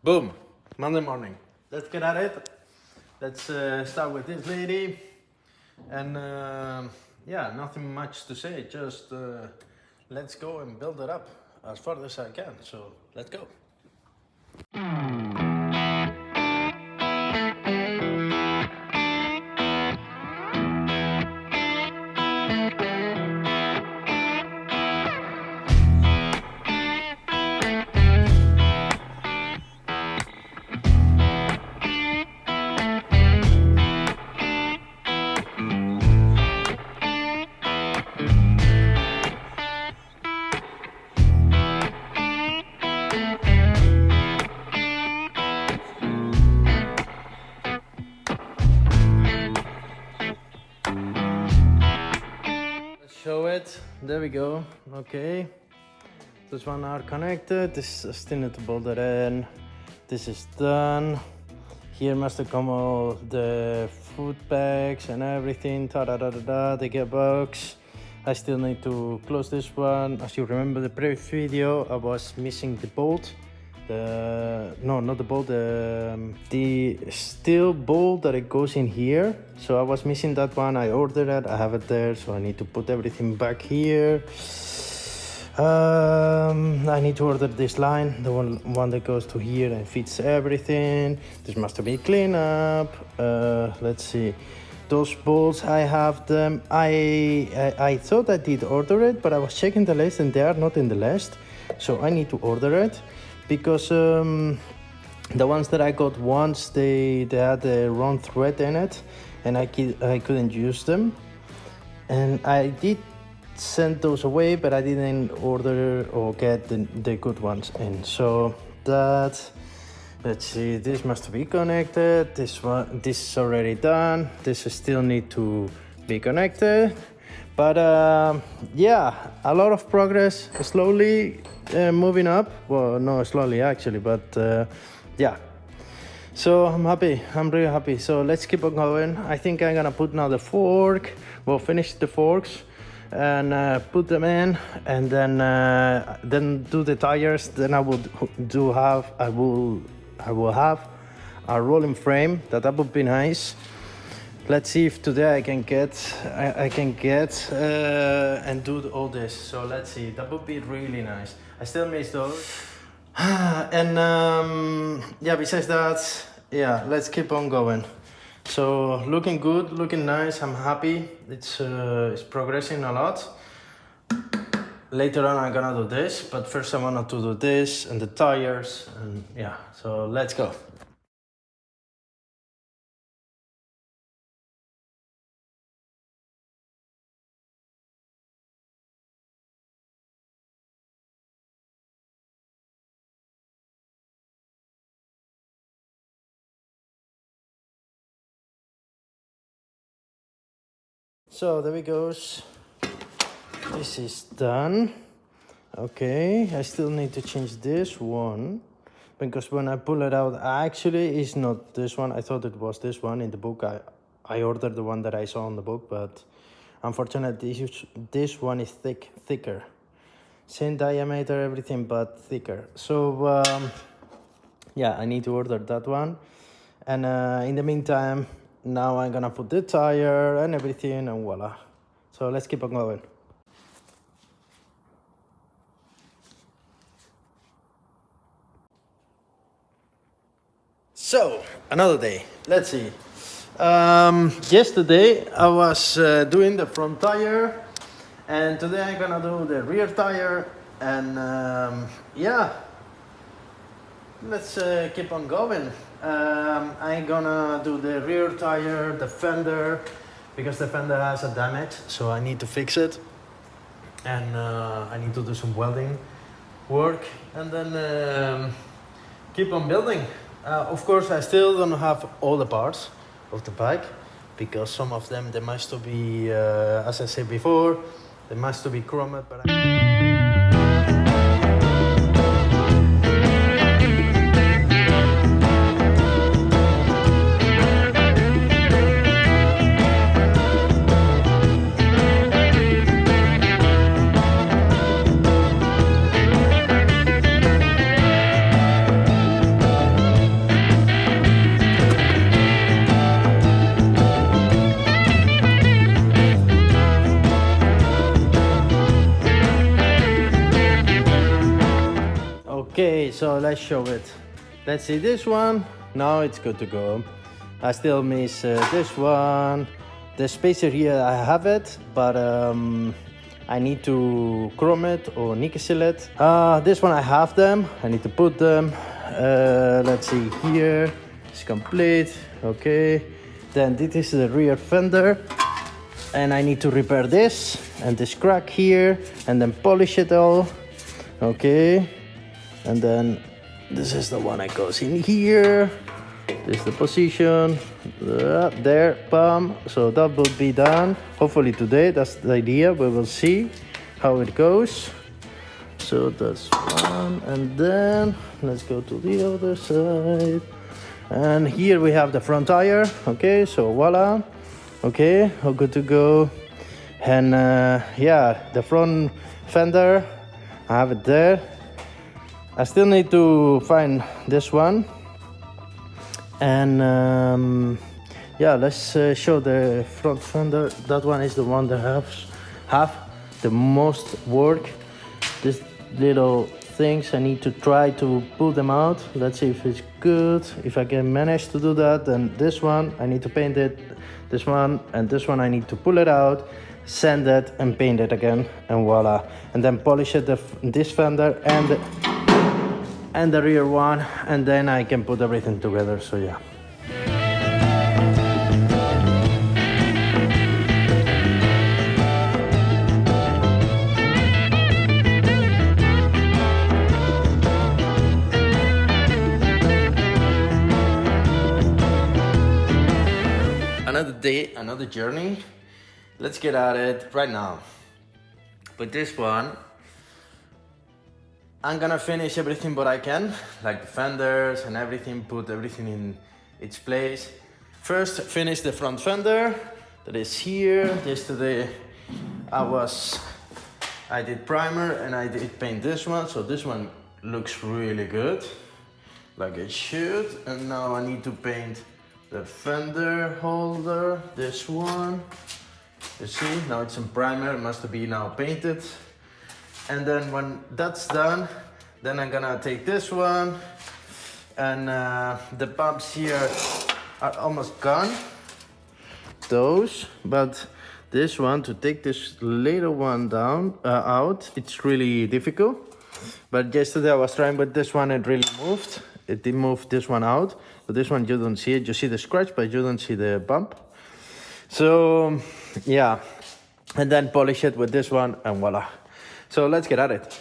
Boom, Monday morning. Let's get at it. Let's start with this lady. And yeah, nothing much to say, just let's go and build it up as far as I can. So let's go. Show it. There we go. Okay. This one are connected. This is still need to bolt it in. This is done. Here must have come all the food bags and everything. The gearbox. I still need to close this one. As you remember the previous video, I was missing the bolt. Not the bolt, the steel bolt that it goes in here. So I was missing that one. I ordered it, I have it there, so I need to put everything back here. I need to order this line, the one that goes to here and fits everything. This must be clean up. Let's see, those bolts, I have them. I thought I did order it, but I was checking the list and they are not in the list, so I need to order it. Because the ones that I got once, they had the wrong thread in it, and I couldn't use them. And I did send those away, but I didn't order or get the good ones in. So that, let's see, this must be connected. This is already done. This still need to be connected. But yeah, a lot of progress, slowly moving up. Well, no, slowly actually, but yeah. So I'm happy, I'm really happy. So let's keep on going. I think I'm gonna put now the fork, well, finish the forks and put them in, and then do the tires. Then I will have a rolling frame. That would be nice. Let's see if today I can get and do all this. So let's see, that would be really nice. I still miss those. And yeah, besides that, yeah, let's keep on going. So looking good, looking nice. I'm happy. It's progressing a lot. Later on I'm gonna do this, but first I want to do this and the tires, and yeah, so let's go. So there we goes. This is done. Okay, I still need to change this one, because when I pull it out, actually it's not this one. I thought it was this one in the book. I ordered the one that I saw in the book, but unfortunately this one is thicker. Same diameter, everything, but thicker. So yeah, I need to order that one. And in the meantime, now I'm gonna put the tire and everything, and voila. So let's keep on going. So another day, let's see. Yesterday I was doing the front tire, and today I'm gonna do the rear tire, and yeah, let's keep on going. I'm gonna do the rear tire, the fender, because the fender has a damage, so I need to fix it, and I need to do some welding work, and then keep on building. Of course, I still don't have all the parts of the bike, because some of them, they must be, as I said before, they must be chromed, but Okay, so let's show it. Let's see this one. Now it's good to go. I still miss this one. The spacer here, I have it, but I need to chrome it or nickel it. This one I have them. I need to put them. Let's see here. It's complete. Okay. Then this is the rear fender, and I need to repair this and this crack here, and then polish it all. Okay. And then this is the one that goes in here. This is the position. There, bam. So that will be done hopefully today. That's the idea. We will see how it goes. So that's one, and then let's go to the other side. And here we have the front tire. Okay, so voila. Okay, all good to go. And yeah, the front fender, I have it there. I still need to find this one. And yeah, let's show the front fender. That one is the one that have the most work. These little things, I need to try to pull them out. Let's see if it's good. If I can manage to do that, then this one I need to paint it. This one and this one I need to pull it out, sand it and paint it again, and voila. And then polish it, this fender and the rear one, and then I can put everything together. So yeah. Another day, another journey. Let's get at it right now. With this one, I'm gonna finish everything what I can, like the fenders and everything, put everything in its place. First, finish the front fender that is here. Yesterday, I did primer and I did paint this one, so this one looks really good, like it should. And now I need to paint the fender holder, this one. You see, now it's in primer, it must be now painted. And then when that's done, then I'm gonna take this one, and the bumps here are almost gone, those, but this one, to take this little one down, out, it's really difficult. But yesterday I was trying with this one, it really moved. It did move this one out, but this one you don't see it. You see the scratch, but you don't see the bump. So yeah, and then polish it with this one, and voila. So let's get at it.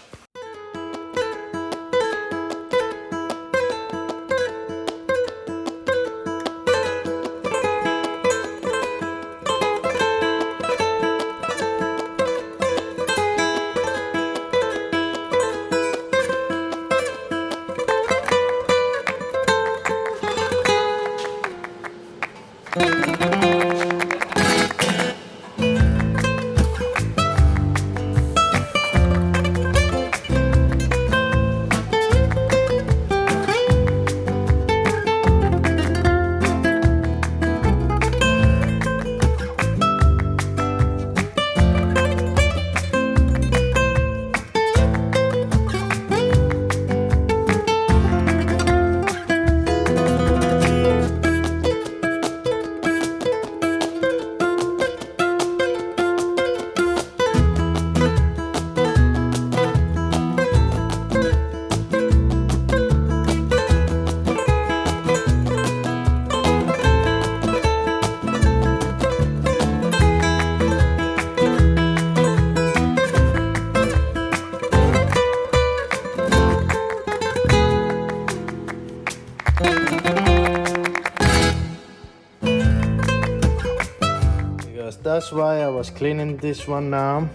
That's why I was cleaning this one now.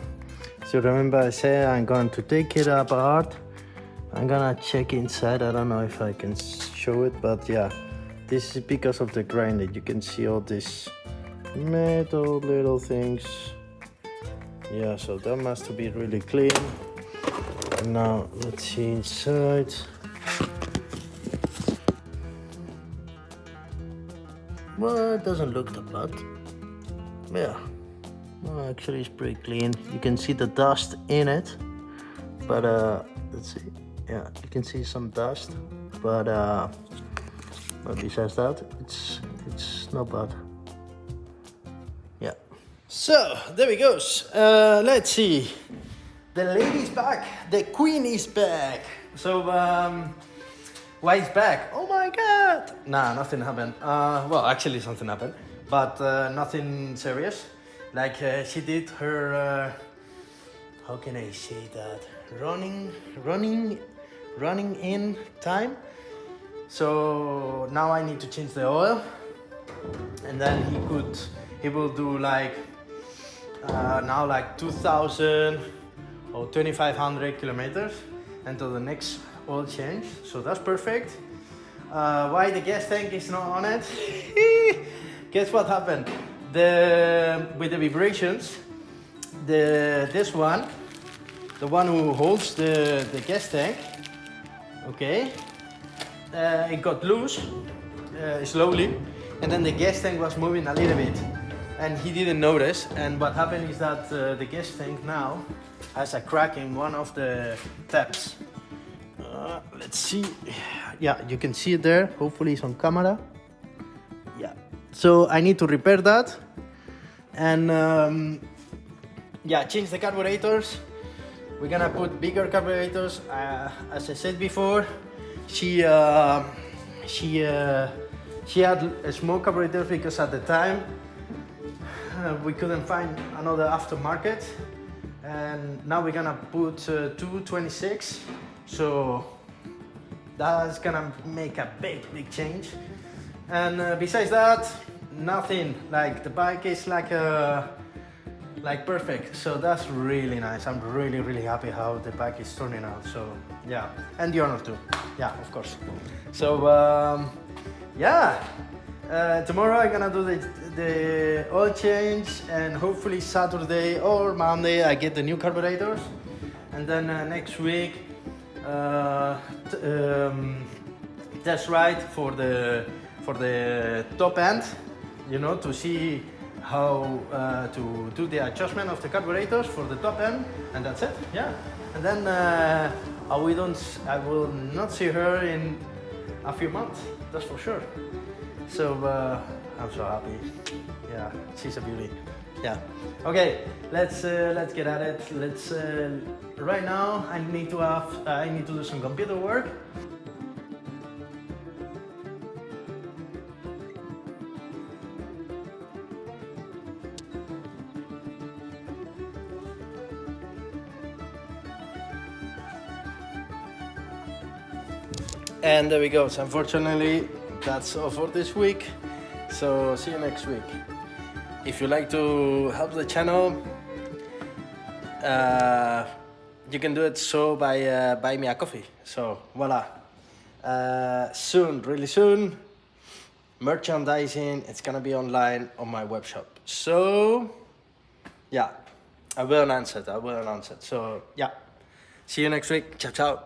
So remember I said I'm going to take it apart. I'm gonna check inside. I don't know if I can show it, but yeah, this is because of the grind that you can see all these metal little things. Yeah, so that must be really clean. And now let's see inside. Well, it doesn't look that bad. Yeah, well, actually it's pretty clean. You can see the dust in it, but let's see. Yeah, you can see some dust, but besides that, it's not bad. Yeah. So there we go. Let's see. The lady's back. The queen is back. So why is back? Oh my god! Nah, nothing happened. Well, actually something happened, but nothing serious. Like she did her. How can I say that? Running in time. So now I need to change the oil, and then he will do like now like 2,000 or 2,500 kilometers until the next oil change. So that's perfect. Why the gas tank is not on it? Guess what happened? With the vibrations, this one, the one who holds the gas tank, okay, it got loose slowly, and then the gas tank was moving a little bit, and he didn't notice. And what happened is that the gas tank now has a crack in one of the taps. Let's see. Yeah, you can see it there. Hopefully it's on camera. Yeah. So I need to repair that, and yeah, change the carburetors. We're gonna put bigger carburetors. As I said before, she had small carburetors because at the time we couldn't find another aftermarket, and now we're gonna put 226. So that's gonna make a big change. And besides that, nothing. Like the bike is like perfect. So that's really nice. I'm really happy how the bike is turning out. So yeah, and the Honor too. Yeah, of course. So yeah, tomorrow I'm gonna do the oil change, and hopefully Saturday or Monday I get the new carburetors, and then next week test ride for the top end, you know, to see how to do the adjustment of the carburetors for the top end, and that's it. Yeah, and then I will not see her in a few months, that's for sure. So I'm so happy. Yeah, she's a beauty. Yeah. Okay, let's get at it. Let's right now I need to do some computer work. And there we go. So unfortunately, that's all for this week. So see you next week. If you like to help the channel, you can do it so by buy me a coffee. So voila. Soon, really soon, merchandising. It's gonna be online on my web shop. So yeah, I will announce it. So yeah, see you next week. Ciao ciao.